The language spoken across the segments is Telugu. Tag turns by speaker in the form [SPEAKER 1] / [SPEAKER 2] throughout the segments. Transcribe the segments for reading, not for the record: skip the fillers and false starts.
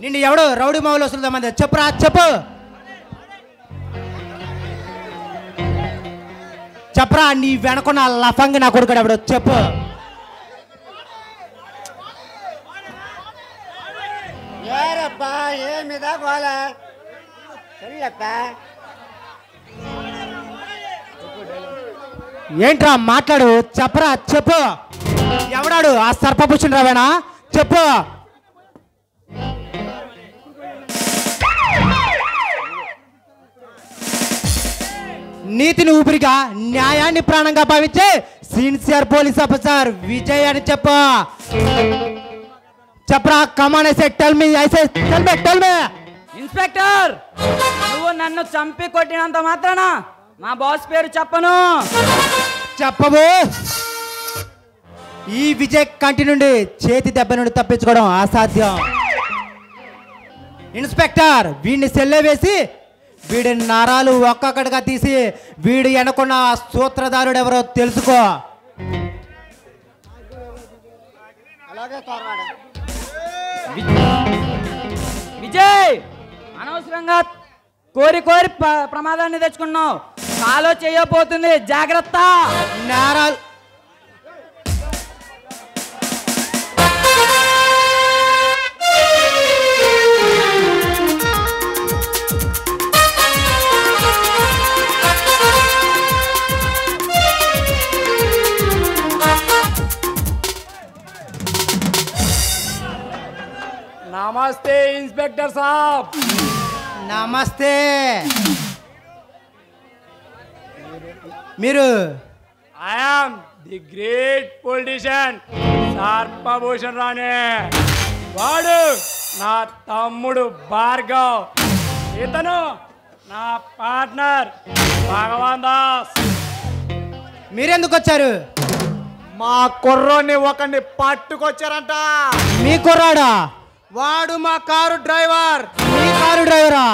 [SPEAKER 1] నిన్ను ఎవడు రౌడీ మామూలు వస్తుందా చెప్పురా చెప్పు చెప్పరా నీ వెనకున్న లఫంగి నా కొడుకు ఎవడు చెప్పు
[SPEAKER 2] ఏరప్పా ఏమిదా గోల సరిలప్పా
[SPEAKER 1] ఏంట్రా మాట్లాడు చెప్పరా చెప్పు ఎవడాడు ఆ సర్పభూషణ్ రావేనా చెప్పు నీతిని ఊపిరిగా న్యాయాన్ని ప్రాణంగా భావించే సిన్సియర్ పోలీస్ ఆఫీసర్ విజయ్ అని చెప్పు చెప్పరా కమాన్ ఐసే టెల్ మీ
[SPEAKER 3] ఇన్స్పెక్టర్ నువ్వు నన్ను చంపి కొట్టినంత మాత్రాన మా బాస్ పేరు చెప్పను
[SPEAKER 1] చెప్పవు ఈ విజయ్ కంటి నుండి చేతి దెబ్బ నుండి తప్పించుకోవడం అసాధ్యం ఇన్స్పెక్టర్ వీడిని సెల్లే వేసి వీడి నరాలు ఒక్కొక్కటిగా తీసి వీడు ఎనుకున్న సూత్రధారుడు ఎవరో తెలుసుకో
[SPEAKER 3] విజయ్ అనవసరంగా కోరి కోరి ప్రమాదాన్ని తెచ్చుకున్నావు కాలో చేయబోతుంది జాగ్రత్త
[SPEAKER 1] నేరాలు
[SPEAKER 3] నమస్తే ఇన్స్పెక్టర్ సాబ్
[SPEAKER 1] నమస్తే మీరు
[SPEAKER 3] I am the great politician Sarpabhushan Rane వాడు నా తమ్ముడు భార్గవ్ ఇతను నా పార్ట్నర్ భగవాన్ దాస్
[SPEAKER 1] మీరెందుకు వచ్చారు
[SPEAKER 2] మా కుర్రోని ఒకరిని పట్టుకొచ్చారంట
[SPEAKER 1] మీ కుర్రాడా వాడు మా కారు డ్రైవర్ మీ కారు డ్రైవరా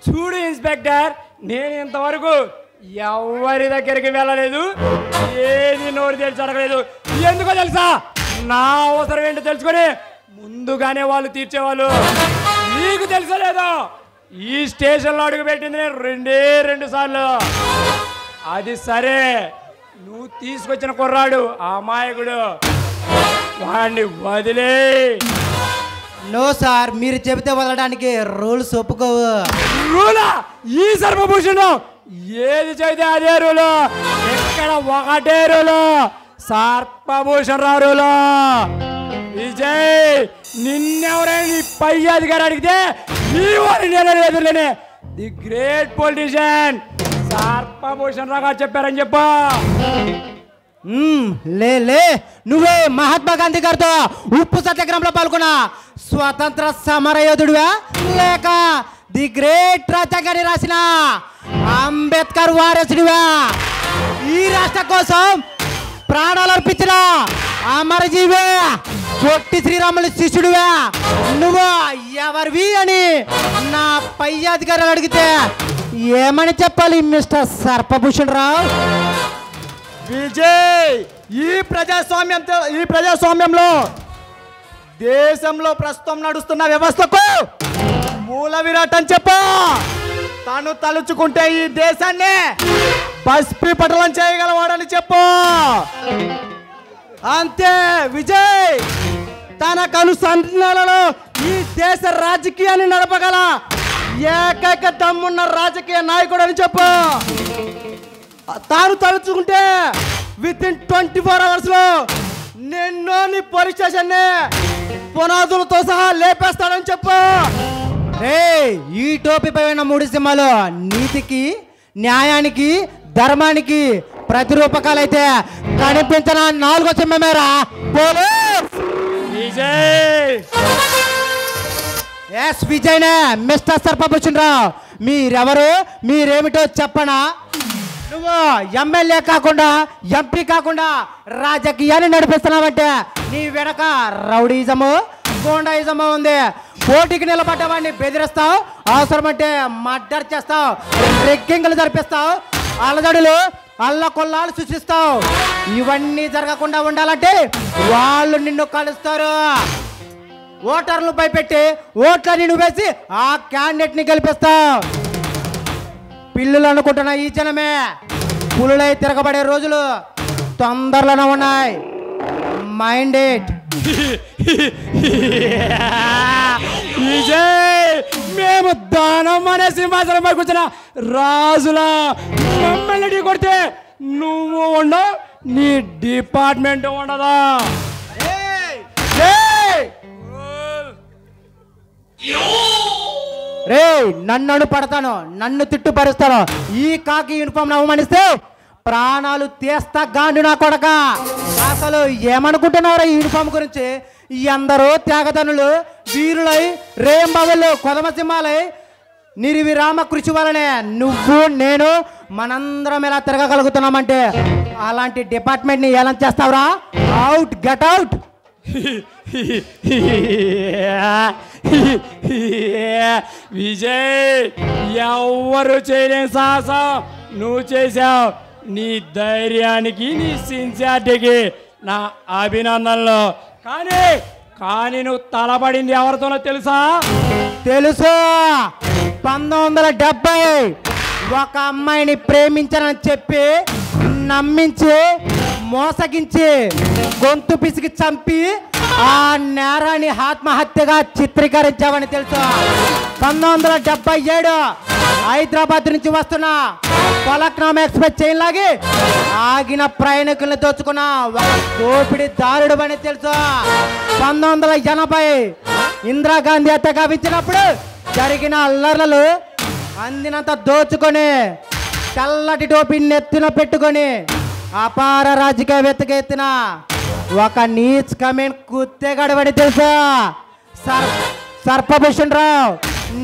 [SPEAKER 3] చూడు ఇన్స్పెక్టర్ నేను ఇంతవరకు ఎవరి దగ్గరికి వెళ్ళలేదు ఏది నోరు తెలిసి అడగలేదు ఎందుకో తెలుసా నా అవసరం ఏంటో తెలుసుకొని ముందుగానే వాళ్ళు తీర్చేవాళ్ళు నీకు తెలుసో లేదో ఈ స్టేషన్లో అడుగు పెట్టింది నేను రెండు సార్లు అది సరే నువ్వు తీసుకొచ్చిన కుర్రాడు అమాయకుడు వాడిని వదిలే
[SPEAKER 1] నో సార్ మీరు చెబితే వదలడానికి రూల్స్ ఒప్పుకోవు
[SPEAKER 3] రూలా ఈ సర్పభూషణం ఏది చదివితే అదే రూలు ఎక్కడ ఒకటే రూలు సర్పభూషణ్ రా రూలు విజయ్ నిన్నెవరైనా నీ పై అధికారి అడిగితే నీ వారి నేను ఎదురులేనే ది గ్రేట్ పొలిటీషియన్ సర్పభూషణ్ రాగా చెప్పారని చెప్పు
[SPEAKER 1] లే నువ్వే మహాత్మా గాంధీ గారితో ఉప్పు సత్యాగ్రహంలో పాల్గొన్నా స్వతంత్ర సమరయోధుడివా లేక ది గ్రేట్ రాజ్యాంగాన్ని రాసిన అంబేద్కర్ వారసుడివా ఈ రాష్ట్ర కోసం ప్రాణాలు అర్పించిన అమరజీవే పొట్టి శ్రీరాములు శిష్యుడివా నువ్వు ఎవరివి అని నా పై అధికారులు అడిగితే ఏమని చెప్పాలి మిస్టర్ సర్పభూషణ్ రావు
[SPEAKER 2] విజయ్ ఈ ప్రజాస్వామ్యంలో దేశంలో ప్రస్తుతం నడుస్తున్న వ్యవస్థకు మూల విరాట్ అని చెప్పు తను తలుచుకుంటే ఈ దేశాన్ని భస్మీపటలం చేయగలవాడని చెప్పు
[SPEAKER 1] అంతే విజయ్ తన కనుసంధానాలలో ఈ దేశ రాజకీయాన్ని నడపగల ఏకైక దమ్మున్న రాజకీయ నాయకుడు అని చెప్పు తాను తలుచుకుంటే విత్ ఇన్ 24 hours లో నిన్నో నీ పోలీస్ స్టేషన్ పునాదులతో సహా లేపేస్తాడని చెప్పు ఈ టోపీపై ఉన్న 3 సింహాలు నీతికి న్యాయానికి ధర్మానికి ప్రతిరూపకాలైతే కనిపించిన 4వ సింహమేరా police
[SPEAKER 3] Vijay
[SPEAKER 1] yes విజయ్నే mister Sarpabhushan రావు మీరెవరు మీరేమిటో చెప్పనా నువ్వు ఎమ్మెల్యే కాకుండా ఎంపీ కాకుండా రాజకీయాన్ని నడిపిస్తున్నావంటే నీ వెనక రౌడీజము గోండాయిజము ఉంది పోటీకి నిలబడ్డవాడిని బెదిరిస్తావు అవసరమంటే మర్డర్ చేస్తావు రెగ్గింగ్లు జరిపిస్తావు అలజడులు అల్లకొల్లాలు సృష్టిస్తావు ఇవన్నీ జరగకుండా ఉండాలంటే వాళ్ళు నిన్ను కలుస్తారు ఓటర్లు భయపెట్టి ఓట్లని నువ్వేసి ఆ క్యాండిడేట్ ని గెలిపిస్తావు. పిల్లులు అనుకుంటున్న ఈ జనమే పులులై తిరగబడే రోజులు తొందరలోనే ఉన్నాయి. Mind it.
[SPEAKER 3] విజయ్, మేము దానం అనే సింహాసనం పై కూర్చున్న రాజులా మమ్మల్ని ఢీ కొడితే నువ్వు ఉండవు, నీ డిపార్ట్మెంట్ ఉండదా?
[SPEAKER 1] రే నన్ను పడతాను, నన్ను తిట్టుపరుస్తాను. ఈ కాకి యూనిఫామ్ అవమానిస్తే ప్రాణాలు తీస్తా గాండు నా కొడక. అసలు ఏమనుకుంటున్నారా ఈ యూనిఫామ్ గురించి? ఎందరో త్యాగదనులు వీరులై రేంబావులు కొదమ సింహాలై నిర్విరామ కృషి వలనే నువ్వు నేను మనందరం ఎలా తిరగగలుగుతున్నామంటే అలాంటి డిపార్ట్మెంట్ని ఎలా చేస్తావురా? Out, get out.
[SPEAKER 3] విజయ్, ఎవరు చేయలేని సాహసం నువ్వు చేశావు. నీ ధైర్యానికి, నీ సిన్సియారిటీకి నా అభినందనలు. కానీ నువ్వు తలబడింది ఎవరితోనో తెలుసా?
[SPEAKER 1] తెలుసు. 1970 ఒక అమ్మాయిని ప్రేమించానని చెప్పి నమ్మించి మోసగించి గొంతు పిసికి చంపి ఆ నేరాన్ని ఆత్మహత్యగా చిత్రీకరించావని తెలుసు. 1977 హైదరాబాద్ నుంచి వస్తున్న ఫలక్నామా ఎక్స్ప్రెస్ చైన్ లాగి ఆగిన ప్రయాణికులను దోచుకున్న ఒక దోపిడీ దారుడు అని తెలుసు. 1980 ఇందిరాగాంధీ హత్య గావించినప్పుడు జరిగిన అల్లర్లలో అందినంత దోచుకొని తెల్లటి టోపీ నెత్తిన పెట్టుకొని అపార రాజకీయవేత్తగా ఎత్తిన ఒక నీచ్ కమెంట్ కుత్తేగడవని తెలుసా? సర్పభూషణ్ రావు,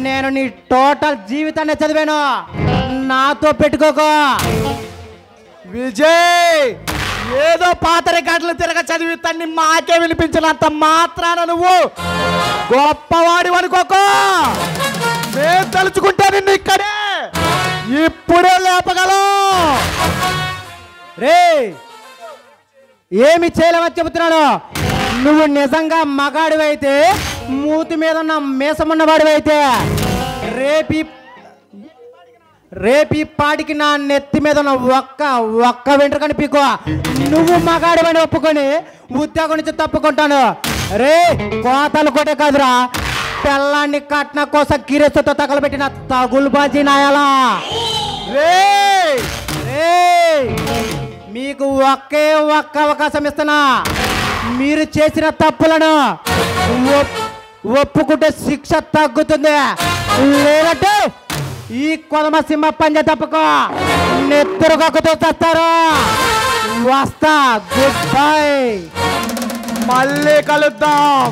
[SPEAKER 1] నేను నీ టోటల్ జీవితాన్ని చదివాను, నాతో పెట్టుకోకు.
[SPEAKER 2] విజయ్, ఏదో పాత రికార్డులు తిరగ చదివి తన్ని మాకే వినిపించినంత మాత్రాన నువ్వు గొప్పవాడి అనుకోకో. నేను తలుచుకుంటే నిన్ను ఇక్కడే ఇప్పుడే లేపగలం.
[SPEAKER 1] రే ఏమి చేయలేమని చెబుతున్నాను. నువ్వు నిజంగా మగాడివైతే, మూతి మీద ఉన్న మీసమున్నవాడివైతే రేపీ పాటికి నా నెత్తి మీద ఉన్న ఒక్క వెంట్రుకని పీకో. నువ్వు మగాడివని ఒప్పుకొని ఉద్యోగం నుంచి తప్పుకుంటాను. రే కోతలు కొట్టే కాదురా, పెళ్ళాన్ని కట్న కోసం కిరెస్తో తగలబెట్టిన తగులుబాజీ నాయాలా. మీకు ఒకే ఒక్క అవకాశం ఇస్తున్నా. మీరు చేసిన తప్పులను ఒప్పుకుంటే శిక్ష తగ్గుతుంది, లేదంటే ఈ కొదమ సింహ పంజ తప్పుకో నెత్తురు కక్కుతూ చేస్తారు. వస్తా, గుడ్ బై,
[SPEAKER 2] మళ్ళీ కలుద్దాం.